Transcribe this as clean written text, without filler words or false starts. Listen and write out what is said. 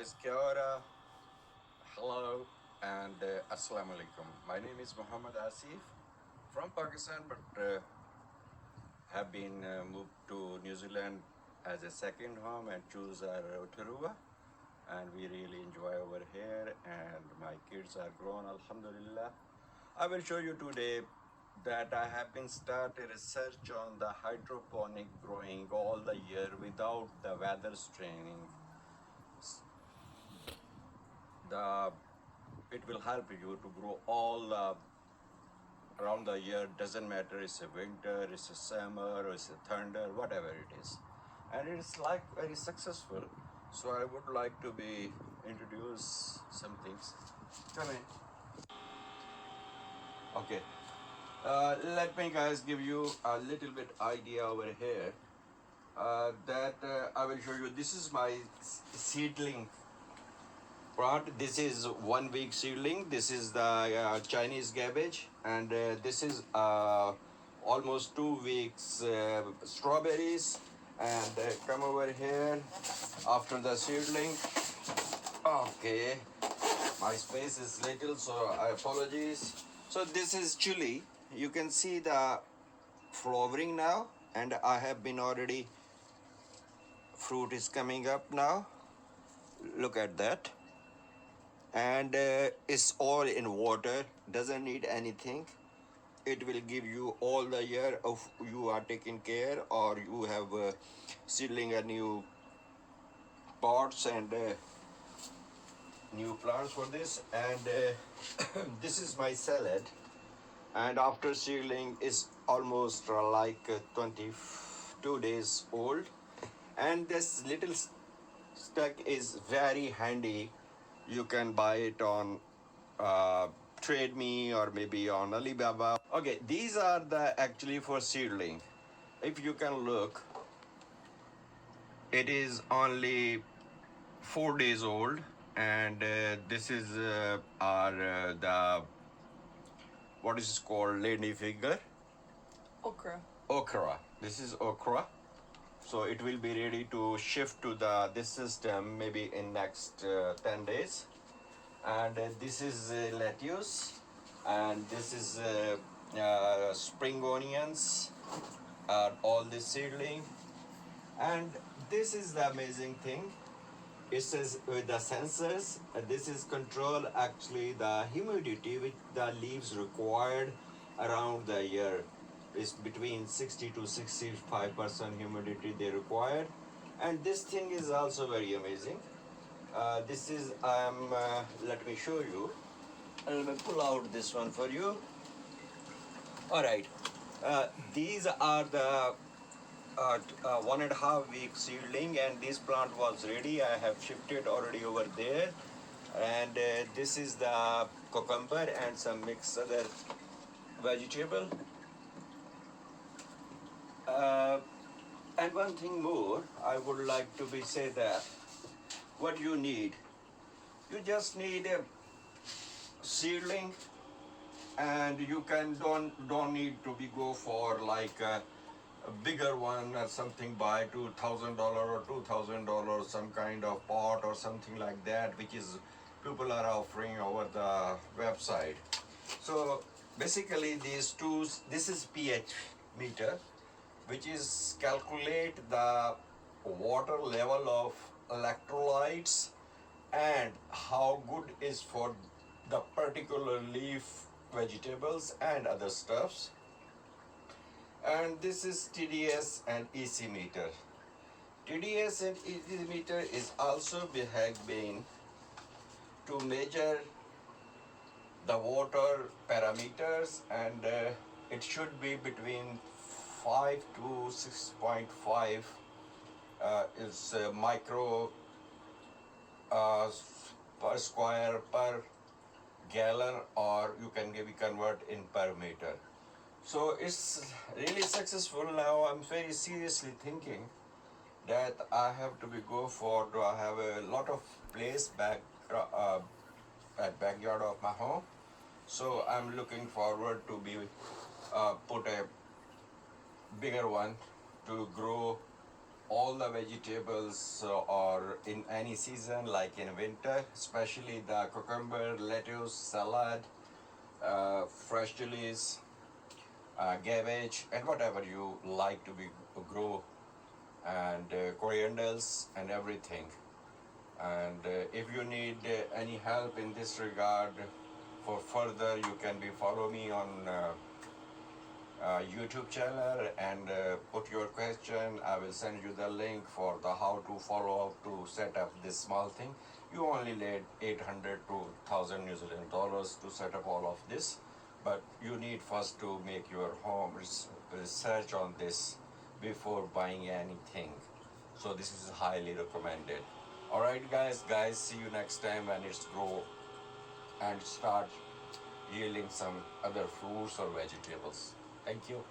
guys, kia ora, hello, and assalamu alaikum. My name is Muhammad Asif from Pakistan, but have been moved to New Zealand as a second home and choose Rotorua. And we really enjoy over here, and my kids are grown, alhamdulillah. I will show you today that I have been started research on the hydroponic growing all the year without the weather straining. It will help you to grow all around the year. Doesn't matter it's a winter, it's a summer, or it's a thunder, whatever it is, and it's like very successful. So I would like to be introduce some things. Come in. Okay. Let me guys give you a little bit idea over here that I will show you. This is my seedling plant. This is 1 week seedling. This is the Chinese cabbage, and this is almost 2 weeks strawberries. And come over here after the seedling. Okay, my space is little, so I apologize. So this is chili. You can see the flowering now, and I have been already, fruit is coming up now. Look at that. And it's all in water, doesn't need anything. It will give you all the year of you are taking care, or you have seedling a new pots and new plants for this. And this is my salad, and after seedling is almost like 22 days old. And this little stuck is very handy. You can buy it on Trade Me or maybe on Alibaba. Okay, these are the actually for seedling. If you can look, it is only 4 days old, and this is the what is called lady finger. Okra. This is okra. So it will be ready to shift to this system maybe in next 10 days. And this is lettuce, and this is spring onions, all this seedling. And this is the amazing thing. It says with the sensors, this is control actually the humidity which the leaves required around the year. Is between 60 to 65% humidity they require. And this thing is also very amazing. This is let me show you. Let me pull out this one for you. All right. These are the 1.5 week seedling, and this plant was ready. I have shifted already over there. And this is the cucumber and some mixed other vegetable. And one thing more, I would like to be say that what you need, you just need a seedling, and you can don't need to be go for like a bigger one or something, buy $2,000 or $2,000 some kind of pot or something like that, which is people are offering over the website. So basically these two, this is pH meter, which is calculate the water level of electrolytes and how good is for the particular leaf vegetables and other stuffs. And this is TDS and EC meter. TDS and EC meter is also being to measure the water parameters, and it should be between 5 to 6.5 is micro per square per gallon, or you can maybe convert in per meter. So it's really successful. Now I'm very seriously thinking that I have to go for, do I have a lot of place at backyard of my home. So I'm looking forward to put a bigger one to grow all the vegetables are in any season, like in winter, especially the cucumber, lettuce, salad, fresh chilies, cabbage, and whatever you like to be grow, and corianders and everything. And if you need any help in this regard for further, you can be follow me on YouTube channel and put your question. I will send you the link for the how to follow up to set up this small thing. You only need 800 to 1000 New Zealand dollars to set up all of this, but you need first to make your home research on this before buying anything. So this is highly recommended. All right, guys, see you next time when it's grow and start yielding some other fruits or vegetables. Thank you.